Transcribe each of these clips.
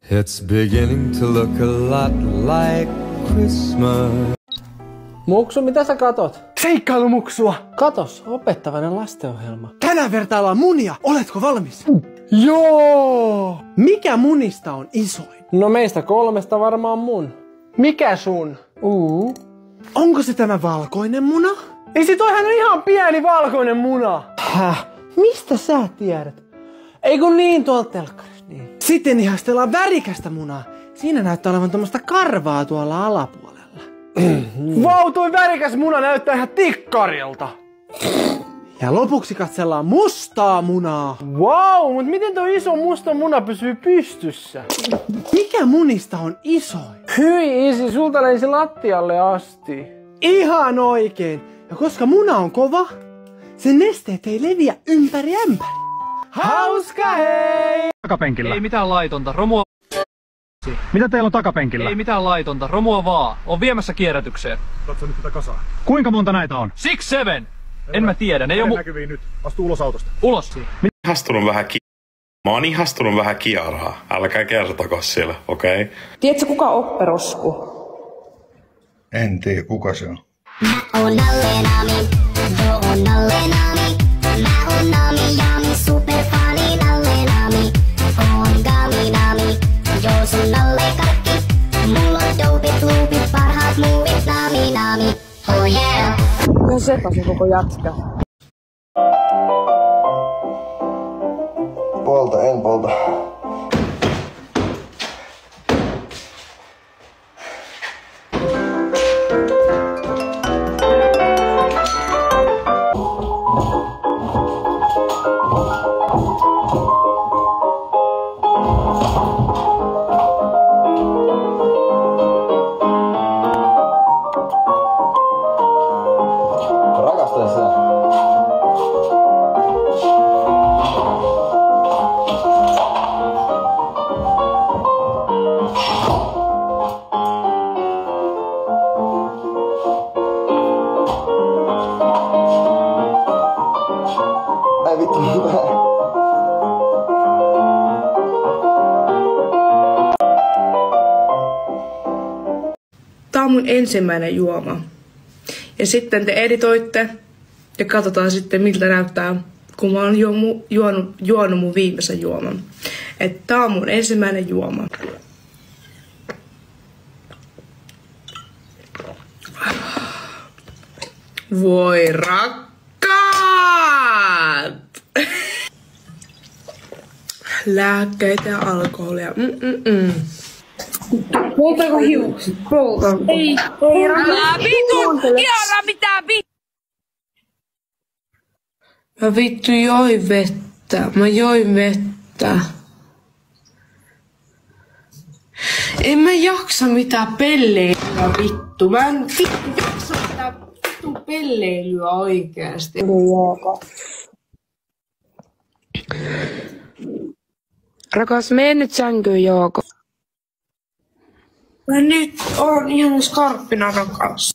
It's beginning to look a lot like Christmas. Muksu, mitä sä katot? Seikkailumuksua! Katos, opettavainen lastenohjelma. Tänään vertaillaan munia. Oletko valmis? Joo! Mikä munista on isoin? No meistä kolmesta varmaan mun. Mikä sun? Onko se tämä valkoinen muna? Ei se toihan on ihan pieni valkoinen muna. Häh? Mistä sä tiedät? Ei kun niin tuolta telkkarista. Niin. Sitten ihastellaan värikästä munaa. Siinä näyttää olevan tommoista karvaa tuolla alapuolella. Vau, toi värikäs muna näyttää ihan tikkarilta. Ja lopuksi katsellaan mustaa munaa. Vau, mut miten toi iso musta muna pysyy pystyssä? Mikä munista on isoin? Hyi isi, sulta lensi lattialle asti. Ihan oikein. Ja koska muna on kova, sen nesteet ei leviä ympäri ämpäri. Hauska hei! Takapenkillä. Ei mitään laitonta, romua. Mitä teillä on takapenkillä? Ei mitään laitonta, romua vaan. On viemässä kierrätykseen. Katso nyt tätä kasaa. Kuinka monta näitä on? 6-7! En mä tiedä, ne ei oo näkyviin nyt. Astu ulos autosta. Ulos. Mä oon ihastunut vähän Kiaraa. Älkää kertoko sille, okei? Okay? Tiedätkö kuka on Opperosku? En tiedä kuka se on. Mä oon Nallenami, joo on Nallenami. Mä oon Nami Jami, superfani Nallenami. Oon Gaminami, joo sun Nalle kaikki. Mulla on dopit, loopit, parhaat muuvit Nami Nami. Oh yeah! Ihan sekaisin koko jätkä. En polta. Rakastan sitä. Ai vittu hyvä. Tää on mun ensimmäinen juoma. Ja sitten te editoitte ja katsotaan sitten miltä näyttää, kun mä oon juonut mun viimeisen juoman. Että tää on mun ensimmäinen juoma. Voi rakkaat! Lääkkeitä ja alkoholia. Poltaako hiukset? Poltan. Ei älä vittu! Kiara mitään vittu! Mä vittu join vettä. Mä join vettä. En mä jaksa mitään pelleilyä vittu. Mä en vittu jaksa mitään vittu pelleilyä oikeesti. Rakas, mene nyt sänkyyn, Jouko. Mä nyt oon ihan skarppina, rakas.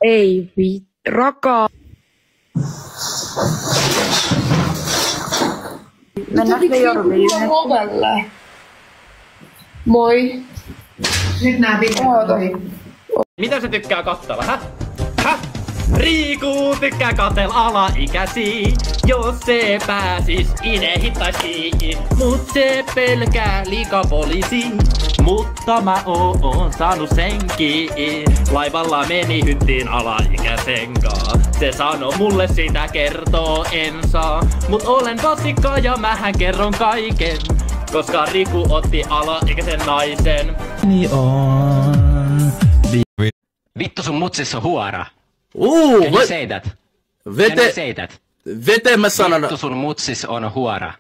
Ei rakaa. Mennäänkö Jorville? Ovelle. Moi. Nyt nää vittu. Mitä se tykkää katsella, hä? Häh? Riku tykkää katsella alaikäisiä, jos se pääsis inehittais kiinni. Mut se pelkää liikapoliisi, mutta mä oon saanut sen kiinni. Laivalla meni hyttiin alaikäisen kaa. Se sano mulle sitä kertoo en saa. Mut olen vasikka ja mähän kerron kaiken, koska Riku otti alaikäisen naisen. Niin on. Vittu sun mutsissa on huora. Can you say that? Can you say that? Vete mä sanon. Vittu sun mutsis on huora.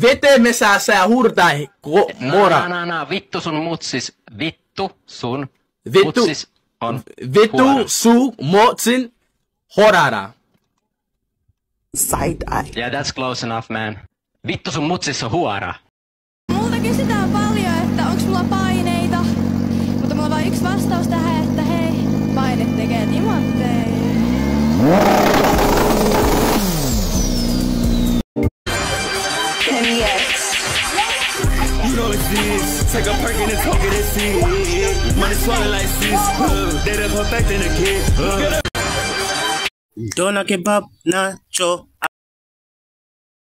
Vete me saa hurtaa mora. No, vittu sun mutsis. Vittu sun mutsis on vittu huora. su motsin horara. Side eye. Yeah, that's close enough, man. Vittu sun mutsis on huora. Multa kysytään paljon, että onks mulla paineita. Mutta mulla on vain yksi vastaus tähän, että hei, paine tekee timantteja. this. Take a perk and talk it and see. Money swallow like sis. They done perfect in a kid. Dona kebab nacho.